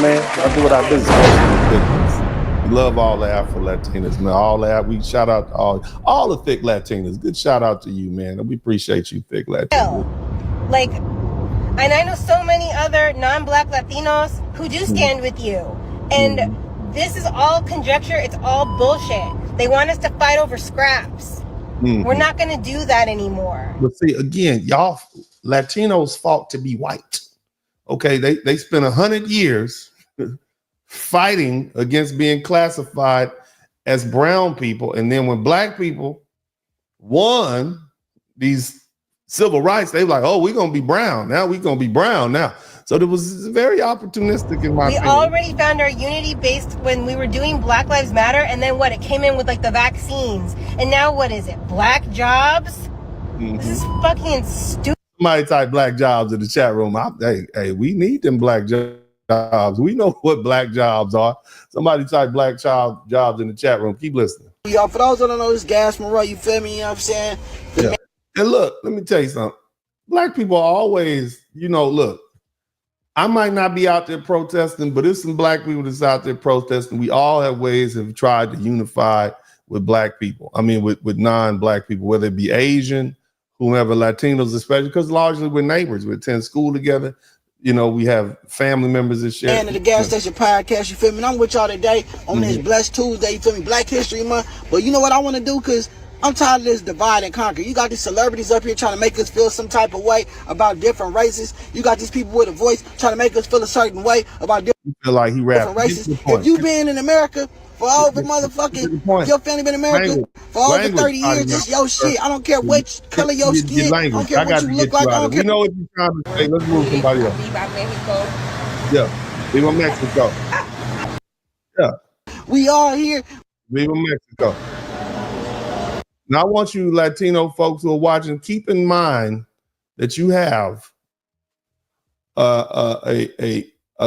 man. I do what I do. We love all the Afro-Latinas, man. All that, we shout out to all the thick Latinas. Good shout out to you, man. And we appreciate you, thick Latinas. Like, and I know so many other non-Black Latinos who do stand with you. And this is all conjecture. It's all bullshit. They want us to fight over scraps. We're not going to do that anymore. But see, again, y'all Latinos fought to be white. Okay, they spent 100 years fighting against being classified as brown people. And then when black people won these civil rights, they were like, oh, we're going to be brown. Now we're going to be brown now. So it was very opportunistic in my opinion. We already found our unity based when we were doing Black Lives Matter. And then what? It came in with like the vaccines. And now what is it? Black jobs? This is fucking stupid. Somebody type black jobs in the chat room. Hey, we need them black jobs. We know what black jobs are. Somebody type black jobs in the chat room. Keep listening. Y'all, for those that don't know, this Gas Monroe, you feel me? You know what I'm saying? Yeah. And look, let me tell you something. Black people are always, look, I might not be out there protesting, but there's some black people that's out there protesting. We all have ways of tried to unify with black people. I mean, with non-black people, whether it be Asian, whomever, Latinos, especially, because largely we're neighbors. We attend school together. We have family members and shit. And the Gas Station Podcast, you feel me? And I'm with y'all today on this Blessed Tuesday, you feel me? Black History Month. But you know what I want to do? Because I'm tired of this divide and conquer. You got these celebrities up here trying to make us feel some type of way about different races. You got these people with a voice trying to make us feel a certain way about different races. If you been in America for over motherfucking, your family been in America for over 30 years, just your shit. I don't care what color your skin. I don't care what you look like. I don't care. You know what you're trying to say. Let's move somebody else. Viva Mexico. Yeah. Viva Mexico. Yeah. We all here. Viva Mexico. Now, I want you Latino folks who are watching, keep in mind that you have a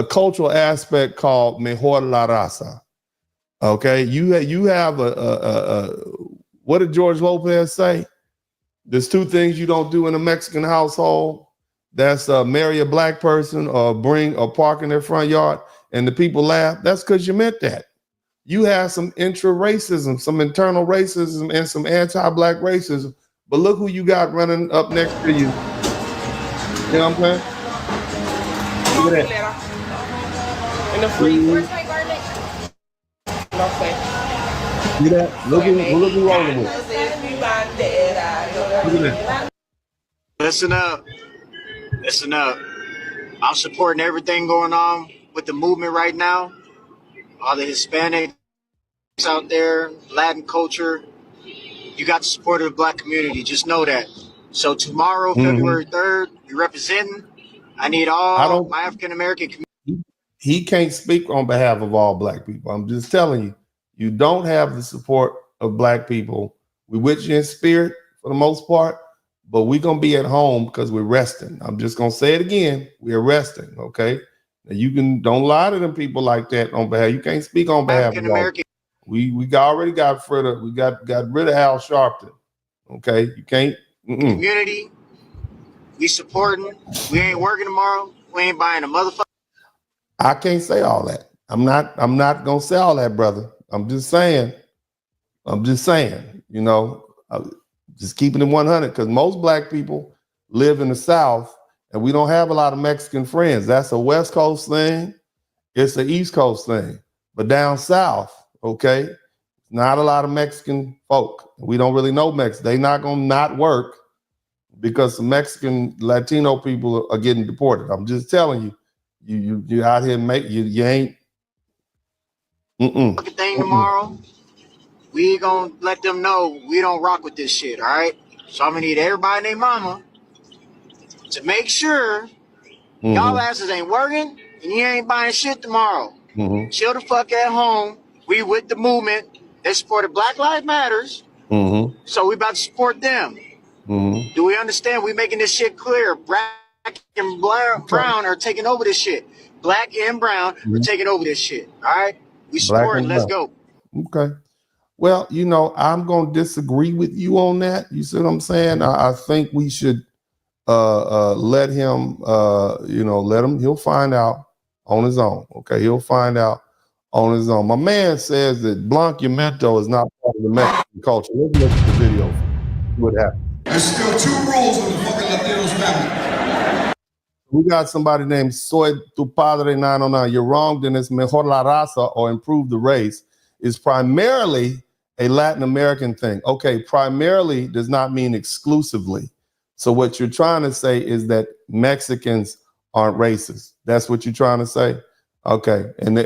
cultural aspect called Mejorar La Raza. Okay, you have a what did George Lopez say? There's two things you don't do in a Mexican household. That's marry a black person or park in their front yard, and the people laugh. That's because you meant that. You have some intra-racism, some internal racism, and some anti-black racism. But look who you got running up next to you. You know what I'm saying? Look at that. In the free. Where's my garlic? No way. See that? Look who rolling with. Look at that. Listen up. I'm supporting everything going on with the movement right now. All the Hispanics out there, Latin culture, you got the support of the black community. Just know that. So tomorrow, February 3rd, you're representing. I need all my African American community. He can't speak on behalf of all black people. I'm just telling you, you don't have the support of black people. We with you in spirit for the most part, but we're going to be at home because we're resting. I'm just going to say it again. We're resting, okay? You don't lie to them people like that on behalf. You can't speak on behalf of American. We already got rid of. We got rid of Al Sharpton. Okay, you can't. Community, we supporting. We ain't working tomorrow. We ain't buying a motherfucker. I can't say all that. I'm not gonna say all that, brother. I'm just saying. Just keeping it 100 because most black people live in the South. And we don't have a lot of Mexican friends. That's a West Coast thing. It's an East Coast thing. But down South, okay, not a lot of Mexican folk. We don't really know Mexican. They're not going to not work because the Mexican Latino people are getting deported. I'm just telling you, you out here, you ain't. Thing tomorrow, we going to let them know we don't rock with this shit, all right? So I'm going to need everybody and their mama to make sure y'all asses ain't working and you ain't buying shit tomorrow. Chill the fuck at home. We with the movement. They supported Black Lives Matters. So we about to support them. Do we understand? We making this shit clear. Black and brown are taking over this shit. Black and brown are taking over this shit. All right? We support it. Let's go. Okay. Well, I'm going to disagree with you on that. You see what I'm saying? I think we should let him, let him, he'll find out on his own. Okay, he'll find out on his own. My man says that Blanqueamiento is not part of the Mexican culture. Let's look at the video. See what happens. There's still 2 rules in the fucking Latinos family. We got somebody named Soy Tu Padre 909. You're wrong, then it's Mejor La Raza or Improve the Race is primarily a Latin American thing. Okay, primarily does not mean exclusively. So what you're trying to say is that Mexicans aren't racist. That's what you're trying to say? Okay, and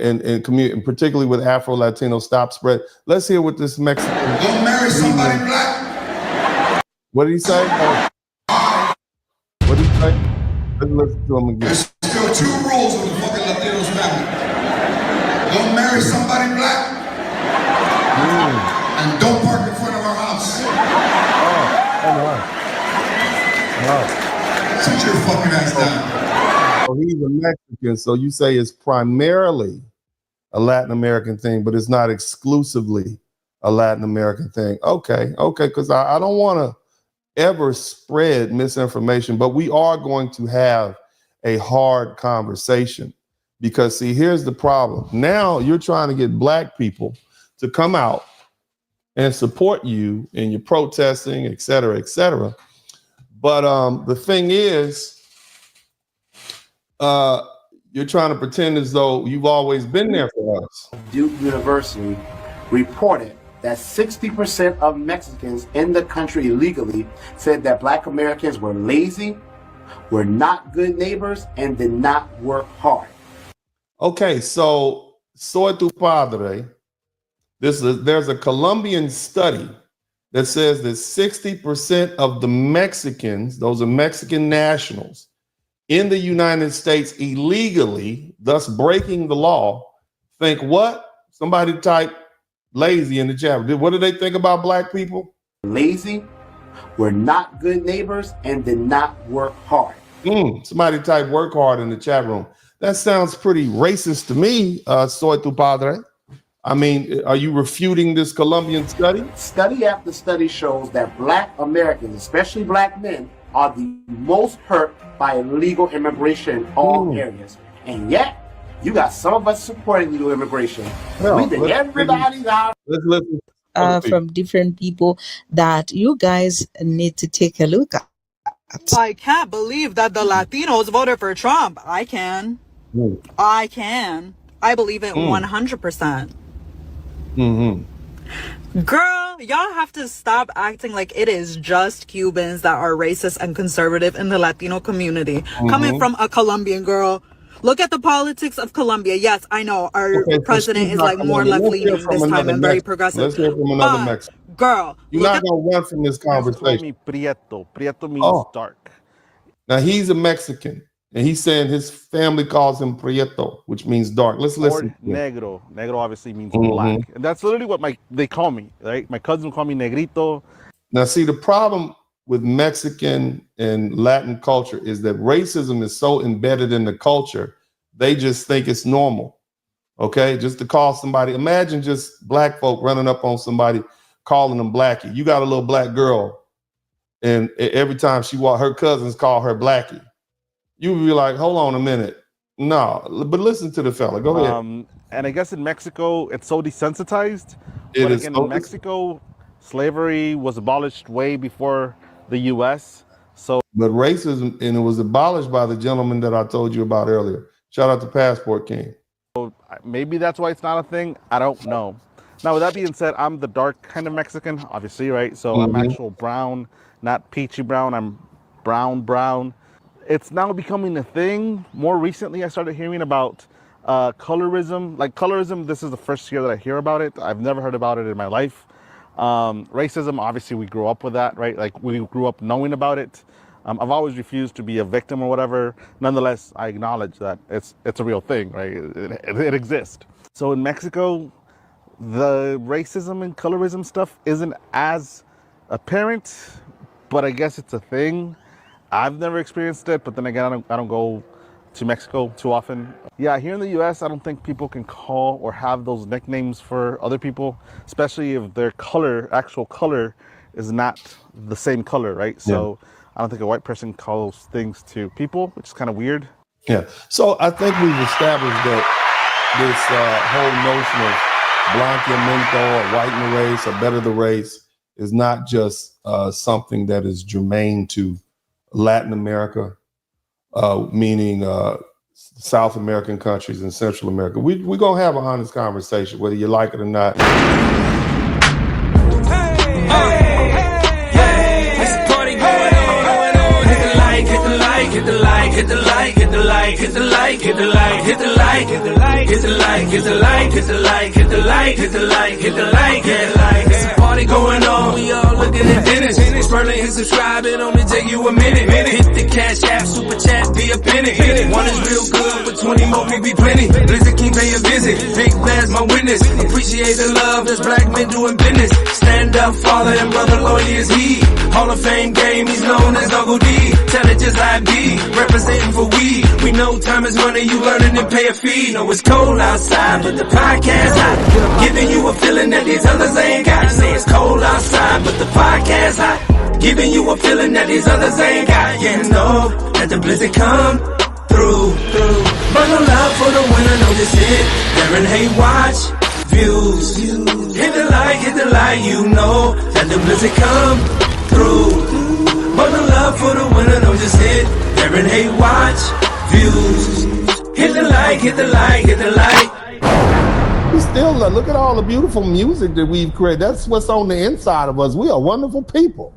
particularly with Afro-Latino stop spread. Let's hear what this Mexican... Don't marry somebody black. What did he say? What did he say? Let's listen to him again. There's still 2 rules in the fucking Latinos family. Don't marry somebody black. And don't park in front of our house. Sit your fucking ass down. So he's a Mexican, so you say it's primarily a Latin American thing, but it's not exclusively a Latin American thing. Okay, because I don't want to ever spread misinformation, but we are going to have a hard conversation because, see, here's the problem. Now you're trying to get black people to come out and support you in your protesting, et cetera, et cetera. But the thing is, you're trying to pretend as though you've always been there for us. Duke University reported that 60% of Mexicans in the country illegally said that Black Americans were lazy, were not good neighbors, and did not work hard. Okay, so Soy Tu Padre, there's a Colombian study that says that 60% of the Mexicans, those are Mexican nationals, in the United States illegally, thus breaking the law, think what? Somebody type lazy in the chat. What do they think about black people? Lazy, were not good neighbors, and did not work hard. Somebody type work hard in the chat room. That sounds pretty racist to me, Soy Tu Padre. I mean, are you refuting this Colombian study? Study after study shows that Black Americans, especially black men, are the most hurt by illegal immigration in all areas. And yet, you got some of us supporting legal immigration. We think everybody's out. Let's listen. From different people that you guys need to take a look at. I can't believe that the Latinos voted for Trump. I can. I can. I believe it 100%. Girl, y'all have to stop acting like it is just Cubans that are racist and conservative in the Latino community. Coming from a Colombian girl. Look at the politics of Colombia. Yes, I know our president is like more left-leaning this time and very progressive. Let's hear from another Mexican. Girl, you're not going to run from this conversation. Me prieto. Prieto means dark. Now he's a Mexican, and he's saying his family calls him prieto, which means dark. Let's listen. Or negro. Negro obviously means black. And that's literally what they call me, right? My cousin will call me negrito. Now, see, the problem with Mexican and Latin culture is that racism is so embedded in the culture, they just think it's normal. Okay, just to call somebody, imagine just black folk running up on somebody, calling them blackie. You got a little black girl, and every time she walk, her cousins call her blackie. You would be like, hold on a minute. No, but listen to the fella. Go ahead. And I guess in Mexico, it's so desensitized. It but is again, so in Mexico, slavery was abolished way before the U.S. But racism, and it was abolished by the gentleman that I told you about earlier. Shout out to Passport King. So maybe that's why it's not a thing. I don't know. Now, with that being said, I'm the dark kind of Mexican, obviously, right? So I'm actual brown, not peachy brown. I'm brown. It's now becoming a thing. More recently, I started hearing about colorism. Like colorism, this is the first year that I hear about it. I've never heard about it in my life. Racism, obviously, we grew up with that, right? Like we grew up knowing about it. I've always refused to be a victim or whatever. Nonetheless, I acknowledge that it's a real thing, right? It exists. So in Mexico, the racism and colorism stuff isn't as apparent, but I guess it's a thing. I've never experienced it, but then again, I don't go to Mexico too often. Yeah, here in the US, I don't think people can call or have those nicknames for other people, especially if their actual color is not the same color, right? So I don't think a white person calls things to people, which is kind of weird. Yeah. So I think we've established that this whole notion of blanqueamiento or whiten the race or better the race is not just something that is germane to Latin America, meaning South American countries and Central America. We're going to have an honest conversation, whether you like it or not. Hit the like, hit the like, hit the like, hit the like, hit the like, hit the like, hit the like, hit the like, hit the like, hit the like, hit the like, hit the like, hit the like, hit the like. It's a party going on, we all looking at dinners. Spurling and subscribe, it only take you a minute. Hit the cash app, super chat, be a penny. One is real good, but 20 more will be plenty. Blizzard King pay a visit, big Blaz my witness. Appreciate the love, there's black men doing business. Stand up, father and brother, loyal is he. Hall of Fame game, he's known as Uncle D. Tell it just like be, representing for we know time is money, you learning and pay a fee. Know it's cold outside, but the podcast hot. Giving you a feeling that these others ain't got. Say it's cold outside, but the podcast hot. Giving you a feeling that these others ain't got. Yeah, know that the blizzard come through. Bundle up for the winter, know this hit. Fahrenheit watch, views. Hit the light, you know that the blizzard come through. Bundle up for the winter, know this hit. Fahrenheit watch, views. Hit the like, hit the like, hit the like. We still look at all the beautiful music that we've created. That's what's on the inside of us. We are wonderful people.